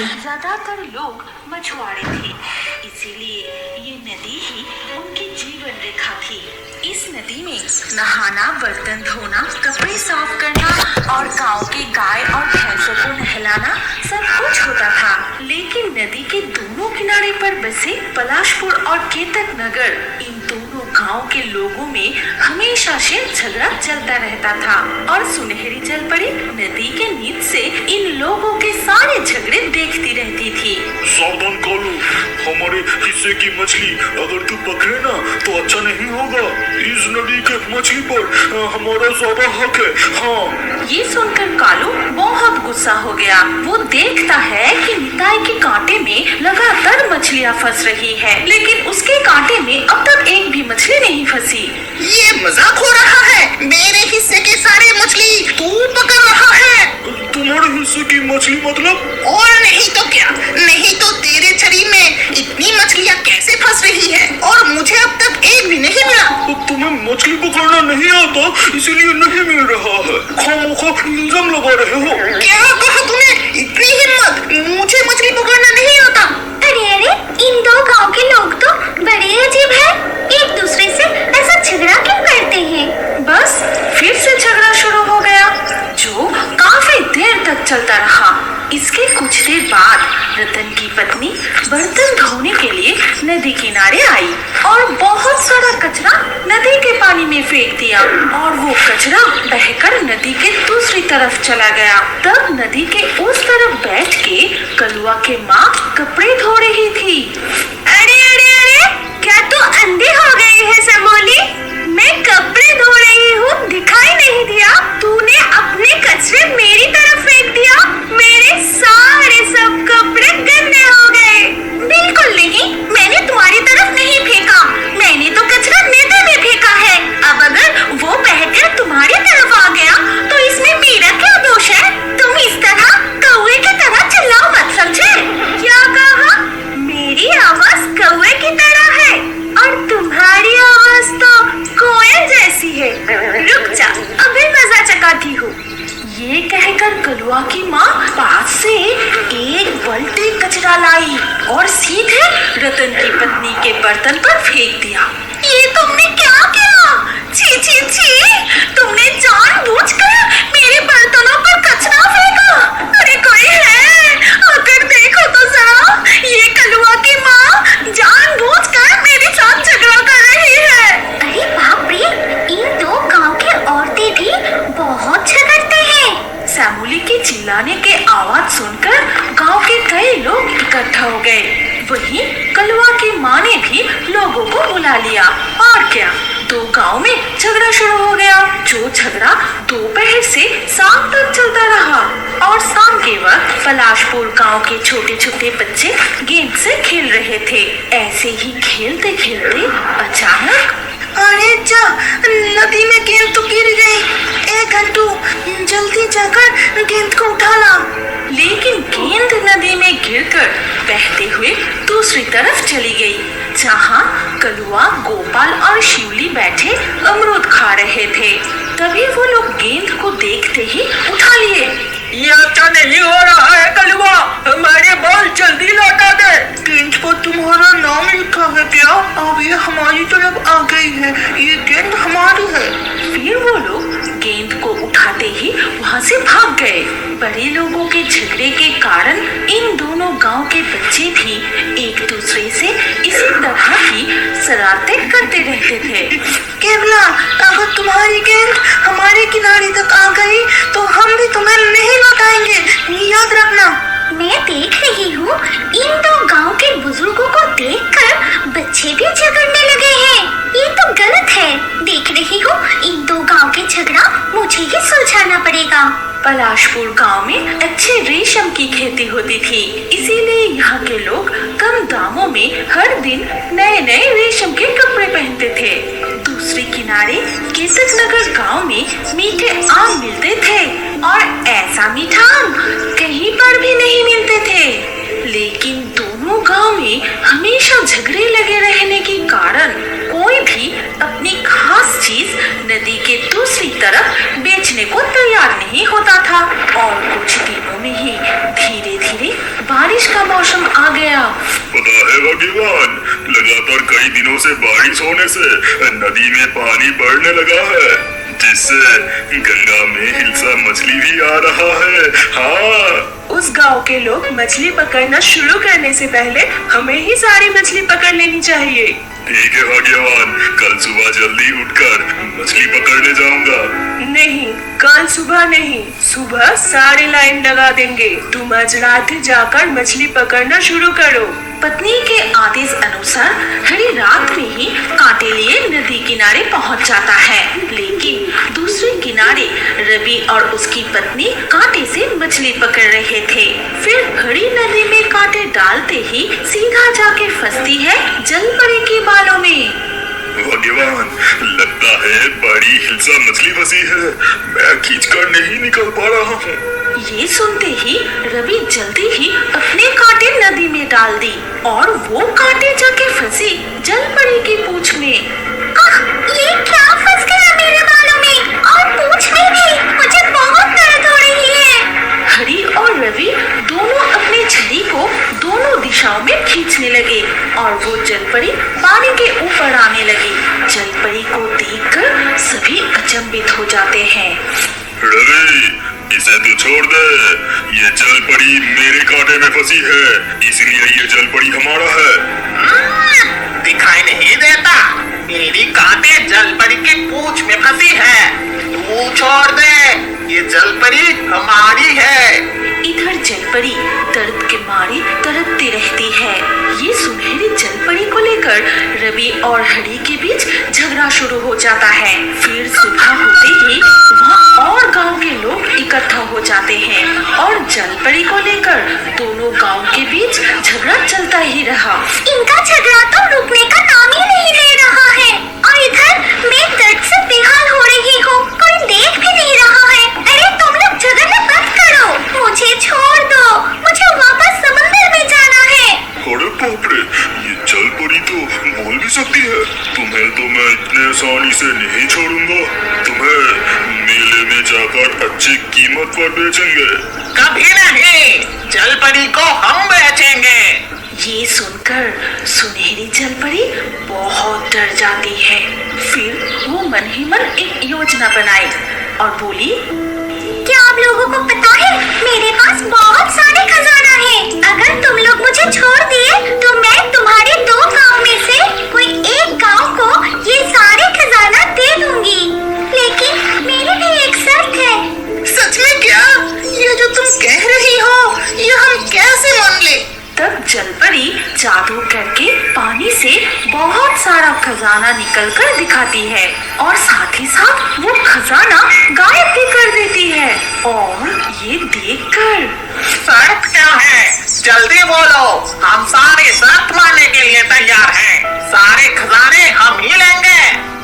ज्यादातर लोग मछुआरे थे, इसीलिए ये नदी ही उनकी जीवन रेखा थी। इस नदी में नहाना, बर्तन धोना, कपड़े साफ करना और गांव के गाय और भैंसों को नहलाना सब कुछ होता था। लेकिन नदी के दोनों किनारे पर बसे पलाशपुर और केतक नगर, इन दोनों गांव के लोगों में हमेशा से झगड़ा चलता रहता था और सुनहरी जल पड़ी नदी के नीच से इन लोगों के सारे झगड़े देखती रहती थी। सावधान कालू, हमारे हिस्से की मछली अगर तू पकड़े ना तो अच्छा नहीं होगा। इस नदी के मछली पर हमारा ज्यादा हक है। हाँ। ये सुनकर कालू बहुत गुस्सा हो गया। वो देखता है कि निताई के कांटे में लगातार मछलियाँ फंस रही है, लेकिन उसके कांटे में अब तक एक भी मछली नहीं फंसी। ये मजाक हो रहा है। मेरे हिस्से के सारे मछली तू पकड़ रहा है। तुम्हारे हिस्से की मछली मतलब? और नहीं तो क्या, नहीं तो तेरे छड़ी में इतनी मछलियाँ कैसे फंस रही है और मुझे अब तक एक भी नहीं मिला। तो तुम्हें मछली पकड़ना नहीं आता इसीलिए नहीं मिल रहा है। खामोखा इल्जाम लगा रहे हो। क्या कहा तूने? इतनी हिम्मत? मुझे मछली पकड़ना नहीं आता। अरे अरे, इन दो गांव के लोग तो बड़े अजीब हैं। एक दूसरे से ऐसा झगड़ा क्यों करते हैं? बस फिर से झगड़ा शुरू हो गया, जो काफी देर तक चलता रहा। इसके कुछ देर बाद रतन की पत्नी बर्तन धोने के लिए नदी किनारे आई और बहुत सारा कचरा नदी के पानी में फेंक दिया और वो कचरा बहकर नदी के दूसरी तरफ चला गया। तब नदी के उस तरफ बैठ के कलुआ के माँ कपड़े धो रही थी। अरे अरे अरे, क्या तू अंधे हो गई है समोली? मैं कपड़े धो रही हूँ, दिखाई नहीं दिया? तूने अपने कचरे मेरी तरफ फेंक दिया। मेरे सारे सब कपड़े गंदे हो गए। बिल्कुल नहीं, मैंने तुम्हारी तरफ नहीं फेंका, मैंने तो कचरा नदी में फेंका है। अब अगर वो बहकर तुम्हारी तरफ आ गया तो इसमें मेरा क्या दोष है? तुम इस तरह कौवे की तरह चिल्लाओ मत, समझे? क्या कहा? मेरी आवाज कौवे की तरह है और तुम्हारी आवाज तो कोयल जैसी है। रुक जा, अभी मजा चकाती हूँ। ये कहकर कलुआ की माँ पास से एक बाल्टी कचरा लाई और सीधे रतन की पत्नी के बर्तन पर फेंक दिया। ये तुमने क्या किया? छी छी छी! तुमने जानबूझकर मेरे बर्तनों पर कचरा फेंका। अरे कोई है, आकर देखो तो जरा। ये कलुआ की माँ जानबूझकर मेरे साथ झगड़ा कर रही है। अरे बाप रे, इन दो गांव की औरतें भी बहुत झगड़ते हैं। सैमुली के चिल्लाने के आवाज सुनकर गांव के कई लोग इकट्ठा हो गए। वहीं कलुआ की माँ ने भी लोगों को बुला लिया और क्या, दो गांव में झगड़ा शुरू हो गया, जो झगड़ा दोपहर से शाम तक चलता रहा। और शाम के वक्त पलाशपुर गांव के छोटे छोटे बच्चे गेंद से खेल रहे थे। ऐसे ही खेलते खेलते अचानक, अरे जा, नदी में गेंद तो गिर गई। घंटू, जल्दी जाकर गेंद को उठा ला। लेकिन गेंद नदी में गिरकर बहते हुए दूसरी तरफ चली गई, जहां कलुआ, गोपाल और शिवली बैठे अमरूद खा रहे थे। तभी वो लोग गेंद को देखते ही उठा लिए। ये अच्छा नहीं हो रहा है कलुआ, हमारे बॉल जल्दी लौटा दे। गेंद पर तुम्हारा नाम लिखा है क्या? अब ये हमारी तरफ आ गई है, ये गेंद हमारी है। फिर वो लोग गेंद को उठाते ही वहाँ से भाग गए। बड़े लोगों के झगड़े के कारण इन दोनों गांव के बच्चे भी एक दूसरे से इसी तरह की शरारतें करते रहते थे। केवला, अगर तुम्हारी गेंद हमारे किनारे तक आ गई तो हम भी तुम्हें नहीं लौटाएंगे, याद रखना। मैं देख रही हूँ, इन दो गांव के बुजुर्गों को देखकर बच्चे भी झगड़ने लगे हैं। ये तो गलत है। देख रही हूँ, इन दो गांव के झगड़ा मुझे ही सुलझाना पड़ेगा। पलाशपुर गांव में अच्छे रेशम की खेती होती थी, इसीलिए यहाँ के लोग कम दामों में हर दिन नए नए रेशम के कपड़े पहनते थे। दूसरे किनारे केतक नगर गांव में मीठे आम मिलते थे और ऐसा मीठा आम कहीं पर भी नहीं मिलते थे। लेकिन दोनों गांव में हमेशा हमेशा झगड़े लगे रहने के कारण कोई भी अपनी खास चीज नदी के दूसरी तरफ बेचने को तैयार नहीं होता था। और कुछ दिनों में ही धीरे धीरे बारिश का मौसम आ गया। पता है भाग्यवान, लगातार कई दिनों से बारिश होने से नदी में पानी बढ़ने लगा है, जिससे गंगा में हिल्सा मछली भी आ रहा है। हाँ, उस गांव के लोग मछली पकड़ना शुरू करने से पहले हमें ही सारी मछली पकड़ लेनी चाहिए। ठीक है भाग्यवान, कल सुबह जल्दी उठकर मछली पकड़ने जाऊंगा। नहीं, कल सुबह नहीं, सुबह सारी लाइन लगा देंगे। तुम आज रात जाकर मछली पकड़ना शुरू करो। पत्नी के आदेश अनुसार हरी रात में ही कांटे लिए नदी किनारे पहुंच जाता है, लेकिन दूसरे किनारे रवि और उसकी पत्नी कांटे से मछली पकड़ रहे थे। फिर हरी नदी में कांटे डालते ही सीधा जाके फंसती है जलपरी के बालों में। भाग्यवान, लगता है बड़ी हिल्सा मछली फंसी है, मैं खींचकर नहीं निकल पा रहा हूँ। ये सुनते ही रवि जल्दी ही अपने कांटे नदी में डाल दी और वो कांटे जाके फंसी जलपरी की पूंछ में। ये क्या फंस गया मेरे बालों में और पूंछ में भी? मुझे बहुत दर्द हो रही है। हरी और रवि दोनों अपने छड़ी को दोनों दिशाओं में खींचने लगे और वो जलपरी पानी के ऊपर आने लगी। जलपरी को देखकर सभी अचंभित हो जाते हैं। रवि, इसे तू छोड़ दे, ये जलपरी मेरे कांटे में फंसी है, इसलिए ये जलपरी हमारा है। दिखाई नहीं देता, मेरी कांटे जलपरी की पूंछ में फंसी है। तू छोड़ दे, ये जलपरी हमारी है। इधर जलपरी दर्द के मारे तड़पती रहती है। ये सुनहरी जलपरी को लेकर रवि और हरी के बीच झगड़ा शुरू हो जाता है। फिर सुबह होते ही वहाँ और गांव के लोग इकट्ठा हो जाते हैं और जलपरी को लेकर दोनों गांव के बीच झगड़ा चलता ही रहा। इनका झगड़ा तो रुकने का नाम ही नहीं ले रहा है और इधर मैं दर्द से बेहाल हो रही हूँ, कोई देख भी नहीं रहा है। अरे तुम लोग झगड़ना बंद करो, मुझे छोड़ दो, मुझे वापस समुद्र में जाना है। अरे बाप रे, ये जलपरी तो बोल भी सकती है। तुम्हें तो मैं इतने आसानी से नहीं छोड़ूंगा, तुम्हें मेले में जाकर अच्छी कीमत पर बेचेंगे। कभी नहीं, जलपरी को हम बेचेंगे। ये सुनकर सुनहरी जलपरी बहुत डर जाती है। फिर वो मन ही मन एक योजना बनाई और बोली, क्या आप लोगों को पता है मेरे पास बहुत सारे खजाना है। अगर तुम लोग मुझे छोड़ दिए तो मैं तुम्हारे 2 गांव में से कोई एक गांव को ये सारे खजाना दे दूंगी, लेकिन मेरी भी एक शर्त है। सच में क्या? ये जो तुम कह रही हो ये हम कैसे मान ले? तब जलपरी जादू करके पानी से बहुत सारा खजाना निकलकर दिखाती है और साथ ही साथ वो खजाना गायब भी कर देती है। और ये देखकर शर्त क्या है? जल्दी बोलो, हम सारे शर्त मानने के लिए तैयार हैं। सारे खजाने हम ही लेंगे।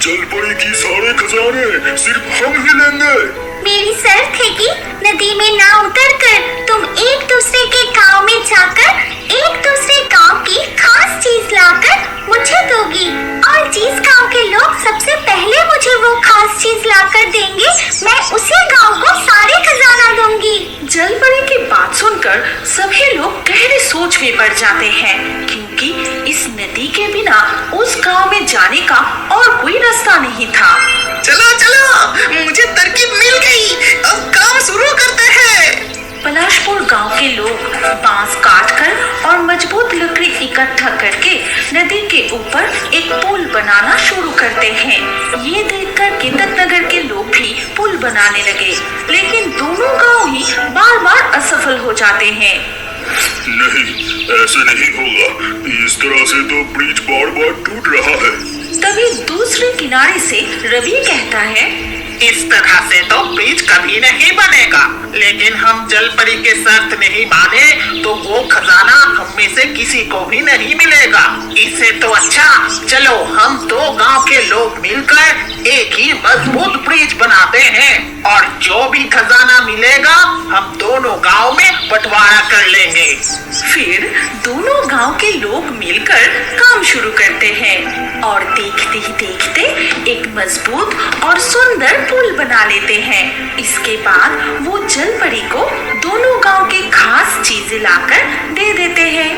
जलपरी की सारे खजाने सिर्फ हम ही लेंगे। मेरी शर्त है कि नदी में ना उतरकर तुम एक दूसरे के गांव में जाकर एक दूसरे गांव की खास चीज लाकर मुझे दोगी और जिस गांव के लोग सबसे पहले मुझे वो खास चीज लाकर देंगे मैं उसी गांव को सारे खजाना दूंगी। जलपरी की बात सुनकर सभी लोग गहरे सोच में पड़ जाते हैं, क्योंकि इस नदी के बिना उस गांव में जाने का और कोई रास्ता नहीं था। चलो चलो, मुझे तरकीब मिल गई, अब काम शुरू करते हैं। पलाशपुर गांव के लोग बांस काटकर और मजबूत लकड़ी इकट्ठा करके नदी के ऊपर एक पुल बनाना शुरू करते हैं। ये देखकर केतक नगर के लोग भी पुल बनाने लगे, लेकिन दोनों गांव ही बार बार असफल हो जाते हैं। नहीं, ऐसे नहीं होगा, इस तरह से तो ब्रिज बार बार टूट रहा है। तभी दूसरे किनारे से रवि कहता है, इस तरह से तो ब्रिज कभी नहीं बनेगा। लेकिन हम जल परी के शर्त नहीं माने तो वो खजाना हम में से किसी को भी नहीं मिलेगा। इससे तो अच्छा चलो हम दो गांव के लोग मिलकर एक ही मजबूत ब्रिज बनाते हैं और जो भी खजाना मिलेगा हम दोनों गांव में बंटवारा कर लेंगे। फिर दोनों गांव के लोग मिलकर काम शुरू करते हैं और देखते ही देखते एक मजबूत और सुंदर पुल बना लेते हैं। इसके बाद वो जल परी को दोनों गांव के खास चीजें लाकर दे देते हैं।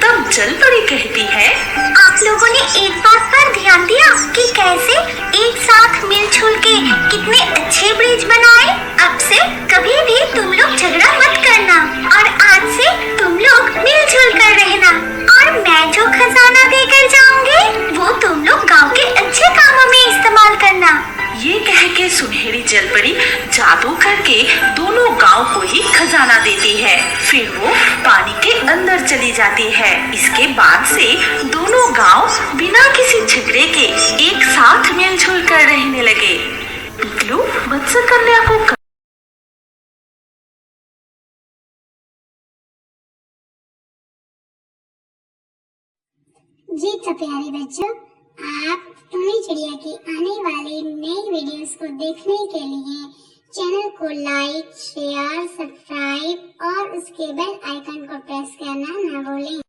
तब जल परी कहती है, आप लोगों ने एक बात पर ध्यान दिया कि कैसे एक साथ मिलजुल के कितने अच्छे ब्रिज बनाए। अब से कभी भी तुम लोग झगड़ा मत करना और आज से तुम लोग मिलजुल कर रहना और मैं जो खजाना देकर जाऊंगी वो तुम लोग गांव के अच्छे कामों में इस्तेमाल करना। ये कह के सुनहरी जलपरी जादू करके दोनों गांव को ही खजाना देती है। फिर वो पानी के अंदर चली जाती है। इसके बाद से दोनों गांव बिना किसी झगड़े के एक साथ मिलजुल कर रहने लगे। पिकलू मत्स्य कन्या को जी तो प्यारे बच्चों, आप टोनी चिड़िया की आने वाली नई वीडियोस को देखने के लिए चैनल को लाइक, शेयर, सब्सक्राइब और उसके बेल आइकन को प्रेस करना ना भूलें।